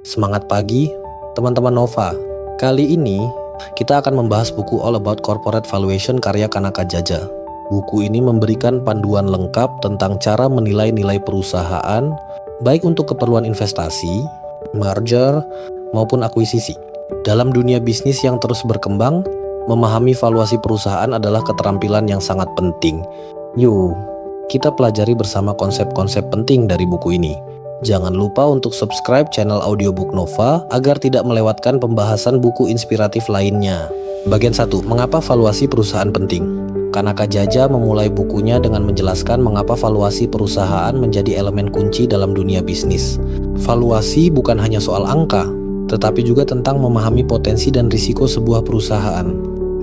Semangat pagi, teman-teman Nova. Kali ini, kita akan membahas buku All About Corporate Valuation karya Kanaka Jaja. Buku ini memberikan panduan lengkap tentang cara menilai nilai perusahaan, baik untuk keperluan investasi, merger, maupun akuisisi. Dalam dunia bisnis yang terus berkembang, memahami valuasi perusahaan adalah keterampilan yang sangat penting. Yuk, kita pelajari bersama konsep-konsep penting dari buku ini. Jangan lupa untuk subscribe channel Audiobook Nova agar tidak melewatkan pembahasan buku inspiratif lainnya. Bagian 1. Mengapa valuasi perusahaan penting? Kanaka Jaja memulai bukunya dengan menjelaskan mengapa valuasi perusahaan menjadi elemen kunci dalam dunia bisnis. Valuasi bukan hanya soal angka, tetapi juga tentang memahami potensi dan risiko sebuah perusahaan.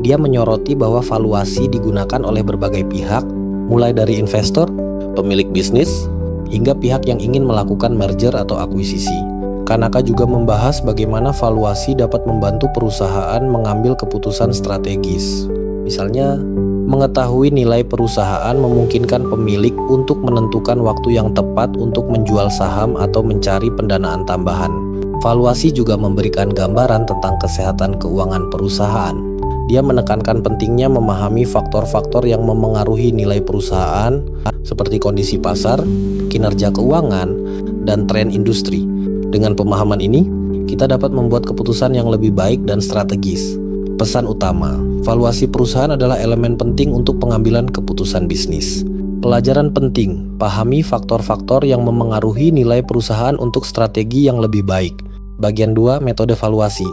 Dia menyoroti bahwa valuasi digunakan oleh berbagai pihak, mulai dari investor, pemilik bisnis, hingga pihak yang ingin melakukan merger atau akuisisi. Kanaka juga membahas bagaimana valuasi dapat membantu perusahaan mengambil keputusan strategis. Misalnya, mengetahui nilai perusahaan memungkinkan pemilik untuk menentukan waktu yang tepat untuk menjual saham atau mencari pendanaan tambahan. Valuasi juga memberikan gambaran tentang kesehatan keuangan perusahaan. Dia menekankan pentingnya memahami faktor-faktor yang memengaruhi nilai perusahaan, seperti kondisi pasar, kinerja keuangan, dan tren industri. Dengan pemahaman ini, kita dapat membuat keputusan yang lebih baik dan strategis. Pesan utama, valuasi perusahaan adalah elemen penting untuk pengambilan keputusan bisnis. Pelajaran penting, pahami faktor-faktor yang memengaruhi nilai perusahaan untuk strategi yang lebih baik. Bagian 2, metode valuasi.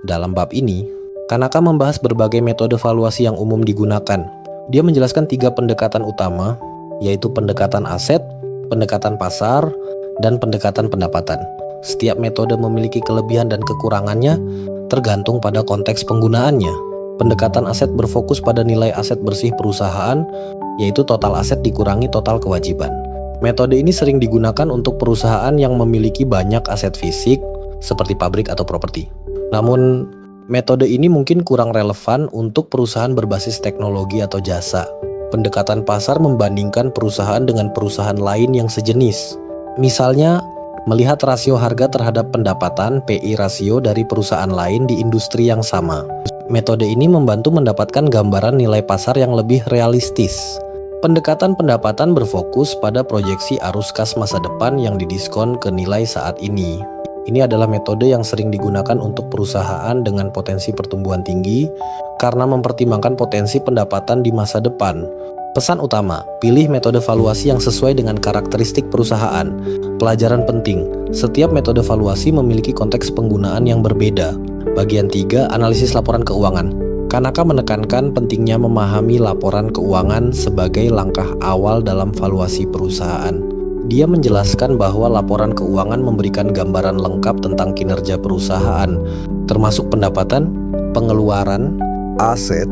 Dalam bab ini, Kanaka membahas berbagai metode valuasi yang umum digunakan. Dia menjelaskan 3 pendekatan utama, yaitu pendekatan aset, pendekatan pasar, dan pendekatan pendapatan. Setiap metode memiliki kelebihan dan kekurangannya, tergantung pada konteks penggunaannya. Pendekatan aset berfokus pada nilai aset bersih perusahaan, yaitu total aset dikurangi total kewajiban. Metode ini sering digunakan untuk perusahaan yang memiliki banyak aset fisik, seperti pabrik atau properti. Namun, metode ini mungkin kurang relevan untuk perusahaan berbasis teknologi atau jasa. Pendekatan pasar membandingkan perusahaan dengan perusahaan lain yang sejenis. Misalnya, melihat rasio harga terhadap pendapatan (PI rasio) dari perusahaan lain di industri yang sama. Metode ini membantu mendapatkan gambaran nilai pasar yang lebih realistis. Pendekatan pendapatan berfokus pada proyeksi arus kas masa depan yang didiskon ke nilai saat ini. Ini adalah metode yang sering digunakan untuk perusahaan dengan potensi pertumbuhan tinggi karena mempertimbangkan potensi pendapatan di masa depan. Pesan utama, pilih metode valuasi yang sesuai dengan karakteristik perusahaan. Pelajaran penting, setiap metode valuasi memiliki konteks penggunaan yang berbeda. Bagian 3, analisis laporan keuangan. Kanaka menekankan pentingnya memahami laporan keuangan sebagai langkah awal dalam valuasi perusahaan. Dia menjelaskan bahwa laporan keuangan memberikan gambaran lengkap tentang kinerja perusahaan, termasuk pendapatan, pengeluaran, aset,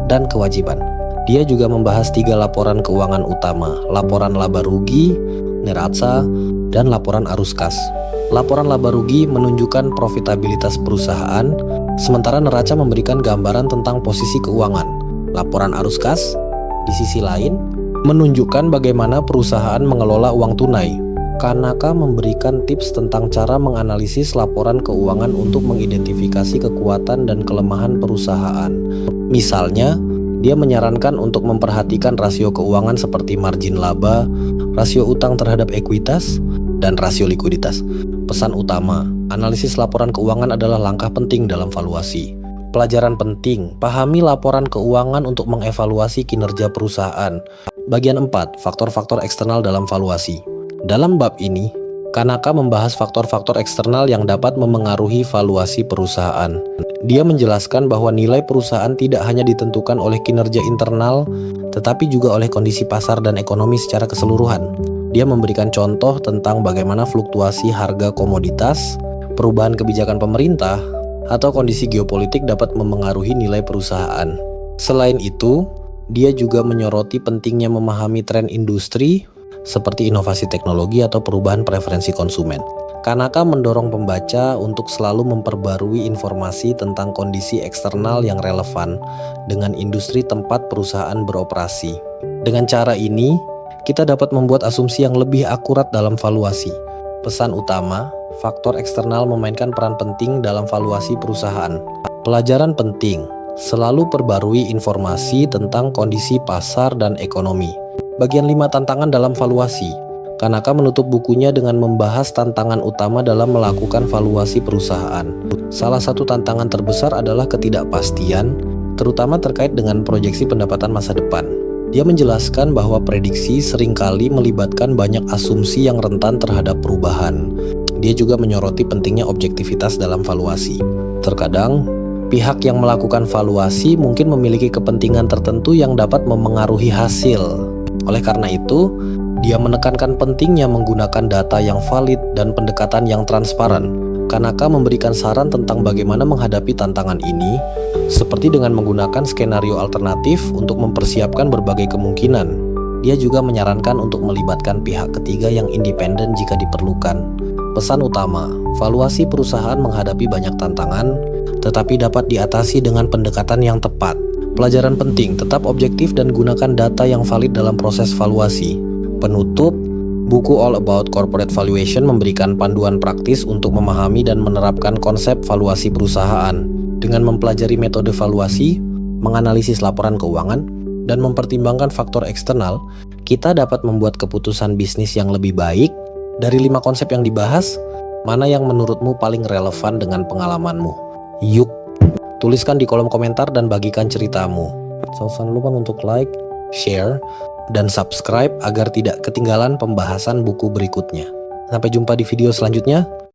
dan kewajiban. Dia juga membahas 3 laporan keuangan utama, laporan laba rugi, neraca, dan laporan arus kas. Laporan laba rugi menunjukkan profitabilitas perusahaan, sementara neraca memberikan gambaran tentang posisi keuangan. Laporan arus kas, di sisi lain, menunjukkan bagaimana perusahaan mengelola uang tunai. Kanaka memberikan tips tentang cara menganalisis laporan keuangan untuk mengidentifikasi kekuatan dan kelemahan perusahaan. Misalnya, dia menyarankan untuk memperhatikan rasio keuangan seperti margin laba, rasio utang terhadap ekuitas, dan rasio likuiditas. Pesan utama, analisis laporan keuangan adalah langkah penting dalam valuasi. Pelajaran penting, pahami laporan keuangan untuk mengevaluasi kinerja perusahaan. Bagian 4, faktor-faktor eksternal dalam valuasi. Dalam bab ini, Kanaka membahas faktor-faktor eksternal yang dapat memengaruhi valuasi perusahaan. Dia menjelaskan bahwa nilai perusahaan tidak hanya ditentukan oleh kinerja internal, tetapi juga oleh kondisi pasar dan ekonomi secara keseluruhan. Dia memberikan contoh tentang bagaimana fluktuasi harga komoditas, perubahan kebijakan pemerintah, atau kondisi geopolitik dapat memengaruhi nilai perusahaan. Selain itu, dia juga menyoroti pentingnya memahami tren industri seperti inovasi teknologi atau perubahan preferensi konsumen. Kanaka mendorong pembaca untuk selalu memperbarui informasi tentang kondisi eksternal yang relevan dengan industri tempat perusahaan beroperasi. Dengan cara ini, kita dapat membuat asumsi yang lebih akurat dalam valuasi. Pesan utama, faktor eksternal memainkan peran penting dalam valuasi perusahaan. Pelajaran penting, selalu perbarui informasi tentang kondisi pasar dan ekonomi. Bagian 5 tantangan dalam valuasi. Kanaka menutup bukunya dengan membahas tantangan utama dalam melakukan valuasi perusahaan. Salah satu tantangan terbesar adalah ketidakpastian, terutama terkait dengan proyeksi pendapatan masa depan. Dia menjelaskan bahwa prediksi seringkali melibatkan banyak asumsi yang rentan terhadap perubahan. Dia juga menyoroti pentingnya objektivitas dalam valuasi. Terkadang, pihak yang melakukan valuasi mungkin memiliki kepentingan tertentu yang dapat memengaruhi hasil. Oleh karena itu, dia menekankan pentingnya menggunakan data yang valid dan pendekatan yang transparan. Kanaka memberikan saran tentang bagaimana menghadapi tantangan ini, seperti dengan menggunakan skenario alternatif untuk mempersiapkan berbagai kemungkinan. Dia juga menyarankan untuk melibatkan pihak ketiga yang independen jika diperlukan. Pesan utama, valuasi perusahaan menghadapi banyak tantangan, tetapi dapat diatasi dengan pendekatan yang tepat. Pelajaran penting, tetap objektif dan gunakan data yang valid dalam proses valuasi. Penutup, buku All About Corporate Valuation memberikan panduan praktis untuk memahami dan menerapkan konsep valuasi perusahaan. Dengan mempelajari metode valuasi, menganalisis laporan keuangan, dan mempertimbangkan faktor eksternal, kita dapat membuat keputusan bisnis yang lebih baik. Dari 5 konsep yang dibahas, mana yang menurutmu paling relevan dengan pengalamanmu? Yuk, tuliskan di kolom komentar dan bagikan ceritamu. Jangan lupa untuk like, share, dan subscribe agar tidak ketinggalan pembahasan buku berikutnya. Sampai jumpa di video selanjutnya.